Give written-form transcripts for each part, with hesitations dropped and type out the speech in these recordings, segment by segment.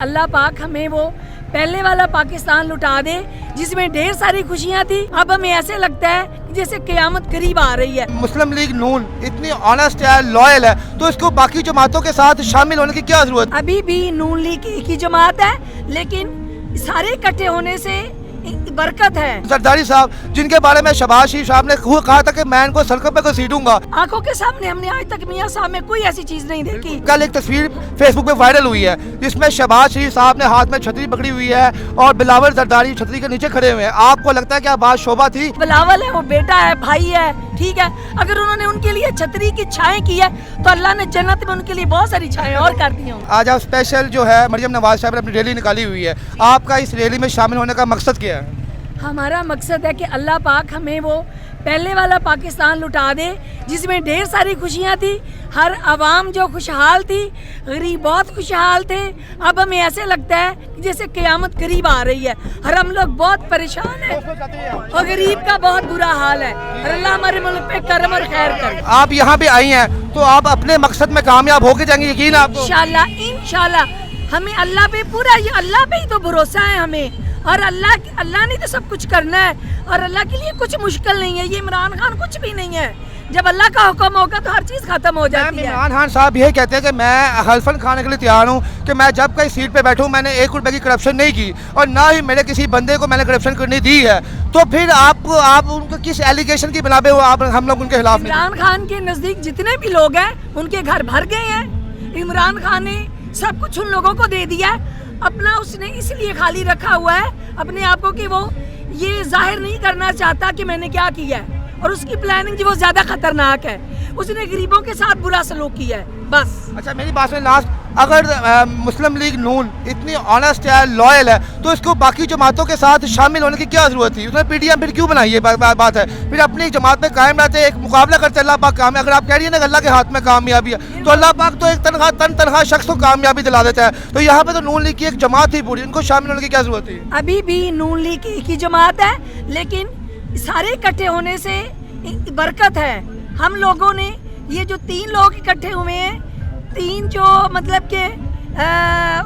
अल्लाह पाक हमें वो पहले वाला पाकिस्तान लुटा दे जिसमें ढेर सारी खुशियां थी। अब हमें ऐसे लगता है जैसे क़यामत करीब आ रही है। मुस्लिम लीग नून इतनी ऑनेस्ट है, लॉयल है, तो इसको बाकी जमातों के साथ शामिल होने की क्या जरूरत? अभी भी नून लीग एक ही जमात है, लेकिन सारे इकट्ठे होने से बरकत है। जरदारी साहब जिनके बारे में शहबाज शरीफ साहब ने कहा था कि मैं इनको सड़कों पे घसीटूंगा, आंखों के सामने हमने आज तक मियां साहब में कोई ऐसी चीज नहीं देखी। कल एक तस्वीर फेसबुक पे वायरल हुई है जिसमें शहबाज शरीफ साहब ने हाथ में छतरी पकड़ी हुई है और बिलावल जरदारी छतरी के नीचे खड़े हुए हैं। आपको लगता है क्या बात शोभा थी? बिलावल है, वो बेटा है, भाई है, ठीक है। अगर उन्होंने उनके लिए छतरी की छाएं की है तो अल्लाह ने जन्नत में उनके लिए बहुत सारी छाएं और कर दी हों। आज आप स्पेशल जो है मरियम नवाज साहब ने अपनी रैली निकाली हुई है, आपका इस रैली में शामिल होने का मकसद क्या है? हमारा मकसद है कि अल्लाह पाक हमें वो पहले वाला पाकिस्तान लुटा दे जिसमें ढेर सारी खुशियां थी, हर आवाम जो खुशहाल थी, गरीब बहुत खुशहाल थे। अब हमें ऐसे लगता है जैसे क़यामत करीब आ रही है और हम लोग बहुत परेशान हैं और गरीब का बहुत बुरा हाल है। और अल्लाह हमारे मुल्क पे करम और खैर करे। आप यहाँ पे आई हैं तो आप अपने मकसद में कामयाब होके जाएंगे, यकीन है आपको? इंशाल्लाह हमें अल्लाह पे पूरा, ये अल्लाह पे ही तो भरोसा है हमें। और अल्लाह ने तो सब कुछ करना है और अल्लाह के लिए कुछ मुश्किल नहीं है। ये इमरान खान कुछ भी नहीं है, जब अल्लाह का हुक्म होगा तो हर चीज़ खत्म हो जाती है। इमरान खान साहब ये कहते हैं कि मैं हल्फन खाने के लिए तैयार हूँ कि मैं जब कहीं सीट पे बैठूँ मैंने 1 रुपए की करप्शन नहीं की और ना ही मेरे किसी बंदे को मैंने करप्शन करने दी है। तो फिर आप उनको किस एलिगेशन की बिना पे हम लोग उनके खिलाफ? इमरान खान के नज़दीक जितने भी लोग हैं उनके घर भर गए हैं। इमरान खान ने सब कुछ उन लोगों को दे दिया है, अपना उसने इसलिए खाली रखा हुआ है अपने आप को कि वो ये जाहिर नहीं करना चाहता कि मैंने क्या किया है। और उसकी प्लानिंग जो वो ज्यादा खतरनाक है, उसने गरीबों के साथ बुरा सलूक किया है बस। अच्छा मेरी बात सुनिए लास्ट, अगर मुस्लिम लीग नून इतनी ऑनेस्ट है, लॉयल है, तो इसको बाकी जमातों के साथ शामिल होने की क्या जरूरत थी? उसने पीडीएम फिर क्यों बनाई? ये बात है, फिर अपनी एक जमात में कायम रहते, एक मुकाबला करते, अल्लाह पाक काम है। अगर आप कह रही है ना अल्लाह के हाथ में कामयाबी है तो अल्लाह पाक तो एक तनहा शख्स को कामयाबी दिला देता है। तो यहाँ पे तो नून लीग की एक जमात थी पूरी, इनको शामिल होने की क्या जरूरत थी? अभी भी नून लीग की एक ही जमात है, लेकिन सारे इकट्ठे होने से बरकत है। हम लोगों ने ये जो 3 लोग इकट्ठे हुए हैं, 3 जो मतलब के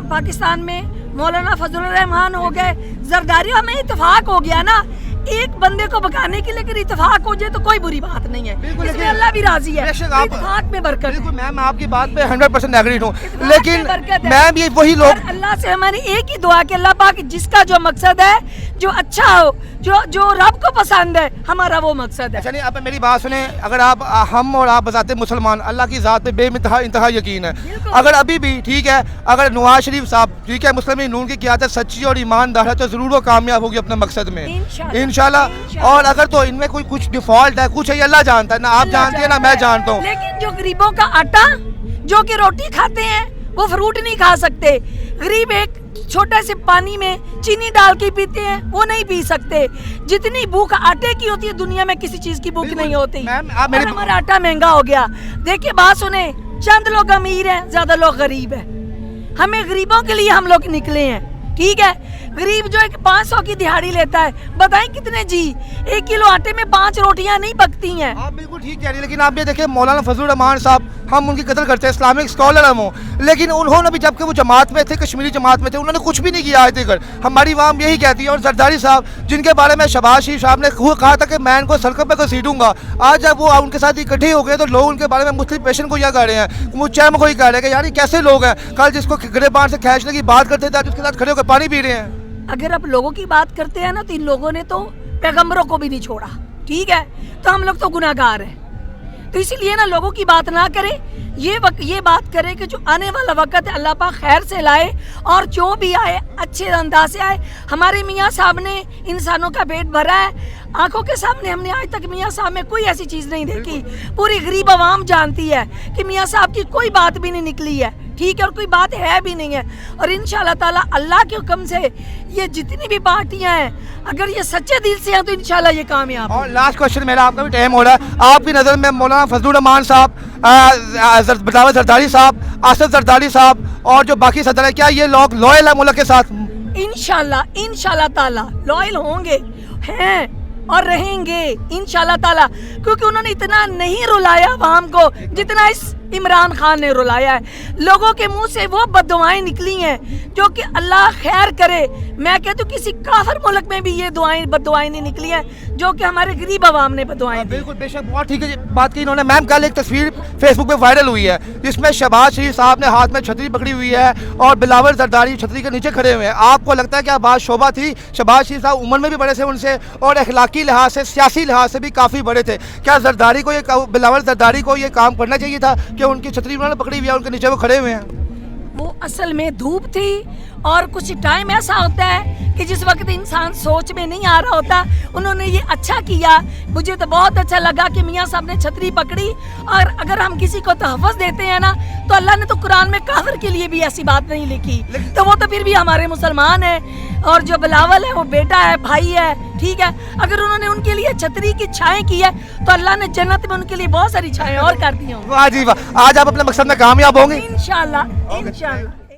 पाकिस्तान में मौलाना फजलुर रहमान हो गए, जरदारी में इत्तेफाक हो गया ना। एक बंदे को भगाने के लिए अगर इत्तेफाक हो जाए तो कोई बुरी बात नहीं है, इसमें अल्लाह भी राजी है। इत्तेफाक में बरकत। बिल्कुल मैम आपकी बात पे 100% एग्री हूँ, लेकिन मैम ये वही लोग, अल्लाह से हमारी एक ही दुआ कि अल्लाह पाक जिसका जो मकसद है, जो अच्छा हो, जो रब को पसंद है, हमारा वो मकसद है। अच्छा नहीं, आप मेरी बात सुने, अगर आप हम और आप बजाते मुसलमान अल्लाह की ज़ात पे इंतहा यकीन है, अगर अभी भी ठीक है, अगर नवाज शरीफ साहब ठीक है मुस्लिम लीग नून की क़यादत सच्ची और ईमानदार है तो ज़रूर वो कामयाब होगी अपने मकसद में इंशाल्लाह। और अगर तो इनमें कोई कुछ डिफॉल्ट है, कुछ है, ये अल्लाह जानता है, ना आप जानती है ना मैं जानता हूँ। लेकिन जो गरीबों का आटा, जो कि रोटी खाते हैं वो फ्रूट नहीं खा सकते, गरीब एक छोटे से पानी में चीनी डाल के पीते हैं, वो नहीं पी सकते। जितनी भूख आटे की होती है दुनिया में किसी चीज की भूख नहीं होती। हमारा आटा महंगा हो गया। देखिए बात सुने, चंद लोग अमीर हैं, ज्यादा लोग गरीब हैं। हमें गरीबों के लिए हम लोग निकले हैं, ठीक है। गरीब जो एक 500 की दिहाड़ी लेता है, बताएं कितने जी, 1 किलो आटे में 5 रोटियां नहीं पकती हैं। आप बिल्कुल ठीक कह रही हैं, लेकिन आप ये देखिए मौलाना फजलुर रहमान साहब, हम उनकी कदर करते हैं, इस्लामिक स्कॉलर हम हो, लेकिन उन्होंने भी जबकि वो जमात में थे, कश्मीरी जमात में थे, उन्होंने कुछ भी नहीं किया आज तक। हमारी आवाम यही कहती है। और जरदारी साहब जिनके बारे में शहबाज शरीफ साहब ने कहा था कि मैं इनको सड़कों पर घसीटूंगा, आज जब वो उनके साथ इकट्ठे हो गए तो लोग उनके बारे में मुख्तलिफ पेशेंट को यह कह रहे हैं, मुझे कोई कह रहे हैं कि यार कैसे लोग हैं, कल जिसको गिरबान से खींचने की बात करते थे आज उसके साथ खड़े होकर पानी पी रहे हैं। अगर आप लोगों की बात करते हैं ना तो इन लोगों ने तो पैगंबरों को भी नहीं छोड़ा, ठीक है। तो हम लोग तो गुनाहगार हैं, तो इसीलिए ना लोगों की बात ना करें, ये बात करें कि जो आने वाला वक्त है अल्लाह पाक खैर से लाए और जो भी आए अच्छे अंदाज से आए। हमारे मियाँ साहब ने इंसानों का पेट भरा है, आंखों के सामने हमने आज तक मियाँ साहब में कोई ऐसी चीज़ नहीं देखी। पूरी गरीब आवाम जानती है कि मियाँ साहब की कोई बात भी नहीं निकली है, ठीक है, और कोई बात है भी नहीं है। और इंशाल्लाह ताला अल्लाह के हुक्म से ये जितनी भी पार्टियां हैं, अगर ये सच्चे दिल से हैं तो इंशाल्लाह ये कामयाब। और लास्ट क्वेश्चन मेरा, आपका भी टाइम हो रहा है, आपकी नज़र में मौलाना फजलुर रहमान साहब, बिलावल जरदारी साहब, असद जरदारी साहब और जो बाकी सदर है, क्या ये लोग लॉयल है मुल्क के साथ? इंशाल्लाह ताला लॉयल होंगे, हैं और रहेंगे इंशाल्लाह ताला, क्योंकि उन्होंने इतना नहीं रुलाया आवाम को जितना इस عمران خان نے رلایا ہے. لوگوں کے منہ سے وہ بددعائیں نکلی ہیں جو کہ اللہ خیر کرے. میں کہتی ہوں کسی کافر ملک میں بھی یہ دعائیں بددعائیں نہیں نکلی ہیں جو کہ ہمارے غریب عوام نے بددعائیں دی. بالکل بے شک بہت ٹھیک ہے بات کی انہوں نے. میم کل ایک تصویر فیس بک پہ وائرل ہوئی ہے جس میں شہباز شریف صاحب نے ہاتھ میں چھتری پکڑی ہوئی ہے اور بلاول زرداری چھتری کے نیچے کھڑے ہوئے ہیں. آپ کو لگتا ہے کہ بات شعبہ تھی؟ شہباز شریف صاحب عمر میں بھی بڑے تھے ان سے اور اخلاقی لحاظ سے سیاسی لحاظ سے بھی کافی بڑے تھے. کیا زرداری کو یہ بلاول زرداری کو یہ کام کرنا چاہیے تھا کہ ان کی چھتری انہوں نے پکڑی ہوئی ہے ان کے نیچے وہ کھڑے ہوئے ہیں؟ وہ اصل میں دھوپ تھی اور کچھ ٹائم ایسا ہوتا ہے کہ جس وقت انسان سوچ میں نہیں آ رہا ہوتا. انہوں نے یہ اچھا کیا. مجھے تو بہت اچھا لگا کہ میاں صاحب نے چھتری پکڑی. اور اگر ہم کسی کو تحفظ دیتے ہیں نا تو اللہ نے تو قرآن میں کافر کے لیے بھی ایسی بات نہیں لکھی, تو وہ تو پھر بھی ہمارے مسلمان ہیں. اور جو بلاول ہے وہ بیٹا ہے, بھائی ہے, ٹھیک ہے. اگر انہوں نے ان کے لیے چھتری کی چھائیں کی ہے تو اللہ نے جنت میں ان کے لیے بہت ساری چھائیں اور کر دی ہوں. واہ جی واہ. آج آپ اپنے مقصد میں کامیاب ہوں گے انشاءاللہ.